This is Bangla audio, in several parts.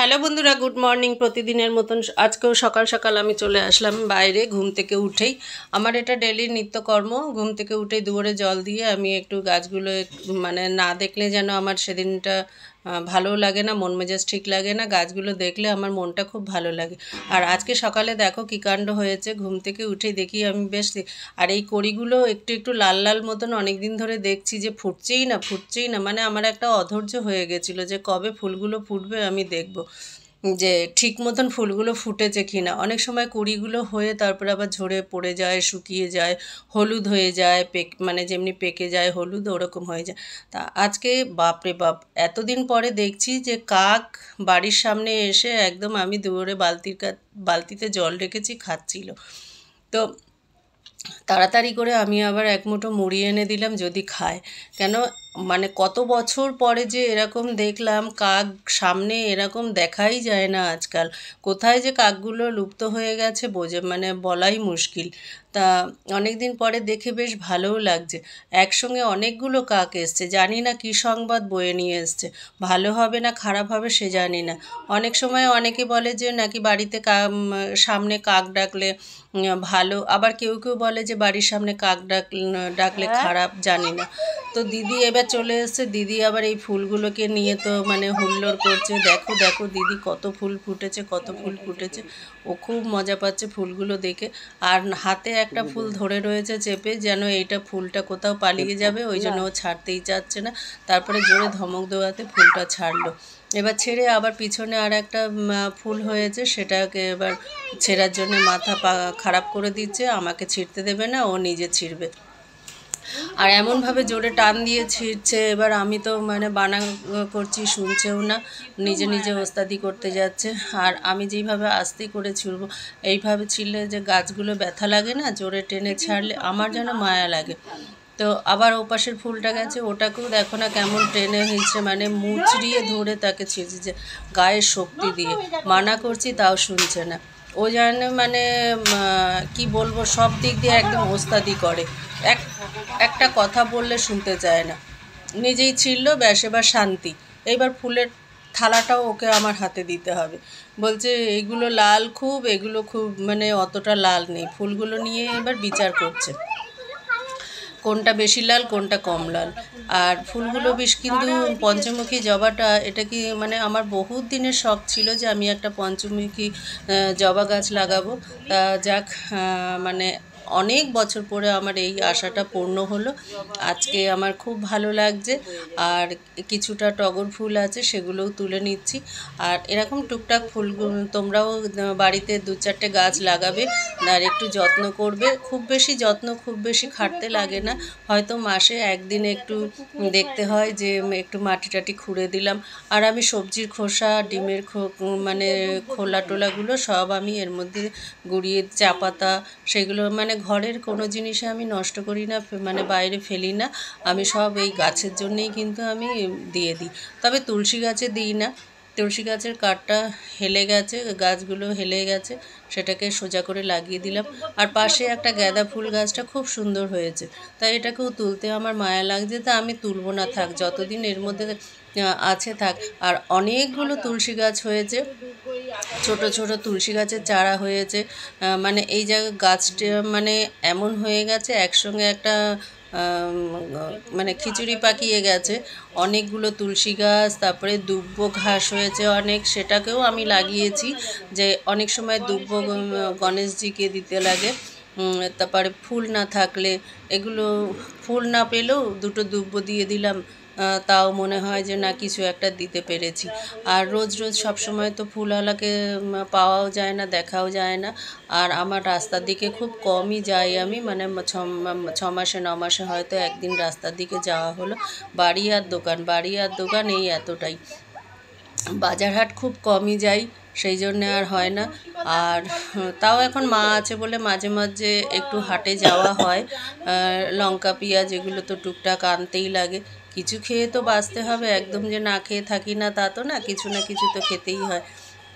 হ্যালো বন্ধুরা, গুড মর্নিং। প্রতিদিনের মতন আজকেও সকাল সকাল আমি চলে আসলাম বাইরে। ঘুম থেকে উঠেই আমার এটা ডেলি নিত্যকর্ম। ঘুম থেকে উঠেই দুয়ারে জল দিয়ে আমি একটু গাছগুলো মানে না দেখলে যেন আমার সেদিনটা ভালো লাগে না, মন মেজাজ ঠিক লাগে না। গাছগুলো দেখলে আমার মনটা খুব ভালো লাগে। আর আজকে সকালে দেখো কী কাণ্ড হয়েছে। ঘুম থেকে উঠেই দেখি আমি আর এই কড়িগুলো একটু একটু লাল লাল মতন অনেক দিন ধরে দেখছি যে ফুটছেই না, মানে আমার একটা অধৈর্য হয়ে গেছিলো যে কবে ফুলগুলো ফুটবে আমি দেখব যে ঠিক মতন ফুলগুলো ফুটেছে কিনা। অনেক সময় কুঁড়িগুলো হয়ে তারপরে আবার ঝরে পড়ে যায়, শুকিয়ে যায়, হলুদ হয়ে যায়, মানে যেমনি পেকে যায় হলুদ ওরকম হয়ে যায়। তা আজকে বাপরে বাপ, এতদিন পরে দেখছি যে কাক বাড়ির সামনে এসে একদম, আমি দুয়ারে বালতিতে জল রেখেছি, খাচ্ছিল। তো তাড়াতাড়ি করে আমি আবার এক মুঠো মুড়ি এনে দিলাম যদি খায়। কেন, মানে কত বছর পরে যে এরকম দেখলাম কাক সামনে, এরকম দেখাই যায় না আজকাল। কোথায় যে কাকগুলো লুপ্ত হয়ে গেছে মানে বলাই মুশকিল। তা অনেক দিন পরে দেখে বেশ ভালোও লাগছে। একসঙ্গে অনেকগুলো কাক এসছে, জানি না কী সংবাদ বয়ে নিয়ে এসছে। ভালো হবে না খারাপ হবে সে জানি না। অনেক সময় অনেকে বলে যে নাকি বাড়িতে সামনে কাক ডাকলে ভালো, আবার কেউ কেউ বলে যে বাড়ির সামনে কাক ডাকলে খারাপ, জানি না। তো দিদি এবার চলে এসেছে। দিদি আবার এই ফুলগুলোকে নিয়ে তো মানে হুল্লোড় করছে, দেখো দেখো দিদি কত ফুল ফুটেছে। ও খুব মজা পাচ্ছে ফুলগুলো দেখে। আর হাতে একটা ফুল ধরে রয়েছে চেপে, যেন এইটা ফুলটা কোথাও পালিয়ে যাবে, ওই জন্য ও ছাড়তেই চাচ্ছে না। তারপরে জোরে ধমক দেওয়াতে ফুলটা ছাড়লো। এবার ছেড়ে আবার পিছনে আর একটা ফুল হয়েছে, সেটাকে এবার ছেঁড়ার জন্য মাথা খারাপ করে দিচ্ছে, আমাকে ছিঁড়তে দেবে না, ও নিজে ছিঁড়বে। আর এমনভাবে জোরে টান দিয়ে ছিঁড়ছে, এবার আমি তো মানে বানা করছি, শুনছেও না, নিজে নিজে ওস্তাদি করতে যাচ্ছে। আর আমি যেইভাবে আস্তে করে ছিঁড়বো, এইভাবে ছিঁড়লে যে গাছগুলো ব্যথা লাগে না, জোরে টেনে ছাড়লে আমার যেন মায়া লাগে। তো আবার ওপাশের ফুলটা গেছে, ওটাকেও দেখো না কেমন টেনে হয়েছে, মানে মুচড়িয়ে ধরে তাকে ছিঁড়ছে গায়ের শক্তি দিয়ে। মানা করছি তাও শুনছে না। ও যেন মানে কি বলবো, সব দিক দিয়ে একদম ওস্তাদি করে। এক একটা কথা বললে শুনতে চায় না, নিজেই ছিঁড়ল, ব্যাস এবার শান্তি। এইবার ফুলের থালাটাও ওকে আমার হাতে দিতে হবে। বলছে এগুলো লাল খুব, এগুলো খুব মানে অতটা লাল নেই। ফুলগুলো নিয়ে এবার বিচার করছে কোনটা বেশি লাল কোনটা কম লাল। আর ফুলগুলো বেশ, কিন্তু পঞ্চমুখী জবাটা, এটা কি মানে আমার বহুত দিনের শখ ছিল যে আমি একটা পঞ্চমুখী জবা গাছ লাগাবো। তা যাক, মানে অনেক বছর পরে আমার এই আশাটা পূর্ণ হলো। আজকে আমার খুব ভালো লাগছে। আর কিছুটা টগর ফুল আছে, সেগুলোও তুলে নিচ্ছি। আর এরকম টুকটাক ফুলগুলো তোমরাও বাড়িতে 2-4টে গাছ লাগাবে আর একটু যত্ন করবে। খুব বেশি যত্ন, খুব বেশি খাটতে লাগে না। হয়তো মাসে একদিন একটু দেখতে হয় যে একটু মাটি টাটি খুঁড়ে দিলাম। আর আমি সবজির খোসা, ডিমের মানে খোলা টোলাগুলো সব আমি এর মধ্যে গুঁড়িয়ে, চা পাতা, সেগুলো মানে ঘরের কোনো জিনিসে আমি নষ্ট করি না, মানে বাইরে ফেলি না। আমি সব এই গাছের জন্যেই কিন্তু আমি দিয়ে দিই। তবে তুলসী গাছে দিই না। তুলসী গাছের কাঠটা হেলে গেছে, গাছগুলো হেলে গেছে, সেটাকে সোজা করে লাগিয়ে দিলাম। আর পাশে একটা গাঁদা ফুল গাছটা খুব সুন্দর হয়েছে, তাই এটাকেও তুলতে আমার মায়া লাগছে। তা আমি তুলব না, থাক যতদিন এর মধ্যে আছে থাক। আর অনেকগুলো তুলসী গাছ হয়েছে, ছোট ছোট তুলসী গাছের চারা হয়েছে। মানে এই জায়গায় গাছটা মানে এমন হয়ে গেছে, একসঙ্গে একটা মানে খিচুড়ি পাকিয়ে গেছে। অনেকগুলো তুলসী গাছ, তারপরে দুব্ব ঘাস হয়েছে অনেক, সেটাকেও আমি লাগিয়েছি। যে অনেক সময় দুব্ব গণেশজিকে দিতে লাগে। তারপরে ফুল না থাকলে, এগুলো ফুল না পেলেও দুটো দুব্ব দিয়ে দিলাম, তাও মনে হয় যে না কিছু একটা দিতে পেরেছি। আর রোজ রোজ সবসময় তো ফুলওয়ালাকে পাওয়াও যায় না, দেখাও যায় না। আর আমার রাস্তার দিকে খুব কমই যাই আমি, মানে 6 মাসে 9 মাসে হয়তো একদিন রাস্তার দিকে যাওয়া হলো। বাড়ি আর দোকান এই এতটাই। বাজারহাট খুব কমই যাই, সেই জন্যে আর হয় না। আর তাও এখন মা আছে বলে মাঝে মাঝে একটু হাটে যাওয়া হয়। লঙ্কা পেঁয়াজ এগুলো তো টুকটাক আনতেই লাগে। কিছু খেয়ে তো বাঁচতে হবে, একদম যে না খেয়ে থাকি না তা তো না, কিছু না কিছু তো খেতেই হয়।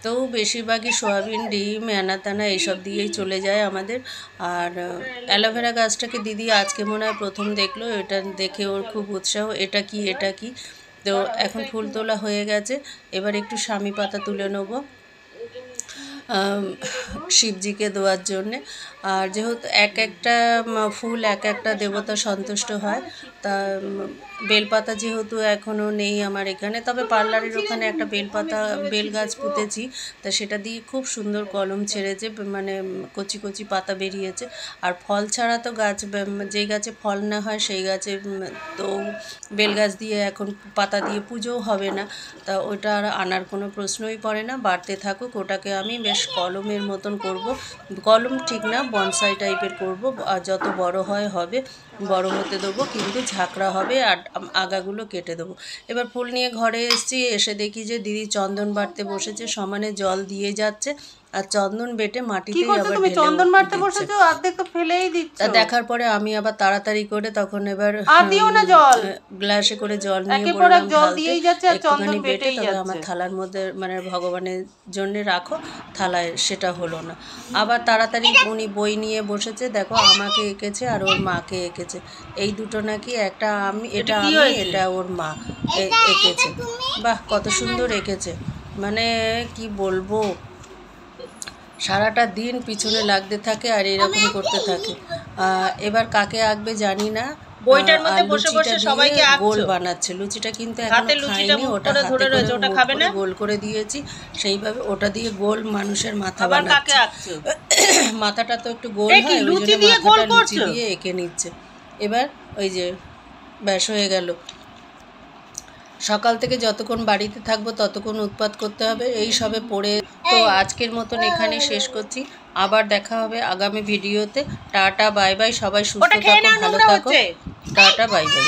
তো বেশিরভাগই সয়াবিন, ডিম, অ্যানা ত্যানা এইসব দিয়েই চলে যায় আমাদের। আর অ্যালোভেরা গাছটাকে দিদি আজকে মনে হয় প্রথম দেখলো, এটা দেখে ওর খুব উৎসাহ, এটা কি এটা কি। তো এখন ফুল তোলা হয়ে গেছে, এবার একটু স্বামী পাতা তুলে নেবো শিবজিকে দেওয়ার জন্যে। আর যেহেতু এক একটা ফুল এক একটা দেবতা সন্তুষ্ট হয়, তা বেলপাতা যেহেতু এখনও নেই আমার এখানে, তবে পার্লারের ওখানে একটা বেল গাছ পুঁতেছি, তা সেটা দিয়ে খুব সুন্দর কলম ছেড়েছে, মানে কচি কচি পাতা বেরিয়েছে। আর ফল ছাড়া তো গাছ, যে গাছে ফল না হয় সেই গাছে তো বেল গাছ দিয়ে এখন পাতা দিয়ে পুজোও হবে না, তা ওটা আর আনার কোনো প্রশ্নই পড়ে না। বাড়তে থাকুক, ওটাকে আমি বেশ কলমের মতন করব, কলম ঠিক না বনসাই টাইপের করব, আর যত বড় হয় হবে, বড় হতে দেবো, কিন্তু ঝাঁকড়া হবে আর আগাগুলো কেটে দেবো। এবার ফুল নিয়ে ঘরে এসেছি, এসে দেখি যে দিদি চন্দন বাটতে বসেছে, সমানে জল দিয়ে যাচ্ছে, আর চন্দন বেটে মাটিতেই আবার ঢেলে চন্দন বাটতে বসেছো, অর্ধেক তো ফেলেই দিচ্ছ। তা দেখার পরে আমি আবার তাড়াতাড়ি করে তখন এবার গ্লাসে করে জল নিয়ে বললাম একটুখানি বেটে তবে আমার থালার মধ্যে মানে ভগবানের জন্য রাখো থালায়, সেটা হলো না। আবার তাড়াতাড়ি উনি বই নিয়ে বসেছে, দেখো আমাকে এঁকেছে আর ওর মাকে এঁকেছে, এই দুটো নাকি একটা আমি, এটা ওর মা এঁকেছে। বাহ, কত সুন্দর এঁকেছে, মানে কি বলবো, সারাটা দিন পিছনে লাগতে থাকে আর এরকম করতে থাকে। এবার কাকে আঁকবে জানি না, বইটার মধ্যে বসে বসে সবাইকে গোল বানাচ্ছে। লুচিটা কিন্তু এখনো খাইনি, ওটা হাতে করে গোল করে দিয়েছি, সেইভাবে ওটা দিয়ে গোল মানুষের মাথা বানাচ্ছে। মাথাটা তো একটু গোল হয়, ওই জন্য মাথাটা লুচি দিয়ে এঁকে নিচ্ছে। এবার ওই যে ব্যাস হয়ে গেল। সকাল থেকে যতক্ষণ বাড়িতে থাকবো ততক্ষণ উৎপাত করতে হবে, এই সবে পড়ে। তো আজকের মতন এখানে শেষ করছি, আবার দেখা হবে আগামী ভিডিওতে। টাটা বাই বাই, সবাই সুস্থ থাকো, ভালো থাকো, টাটা বাই বাই।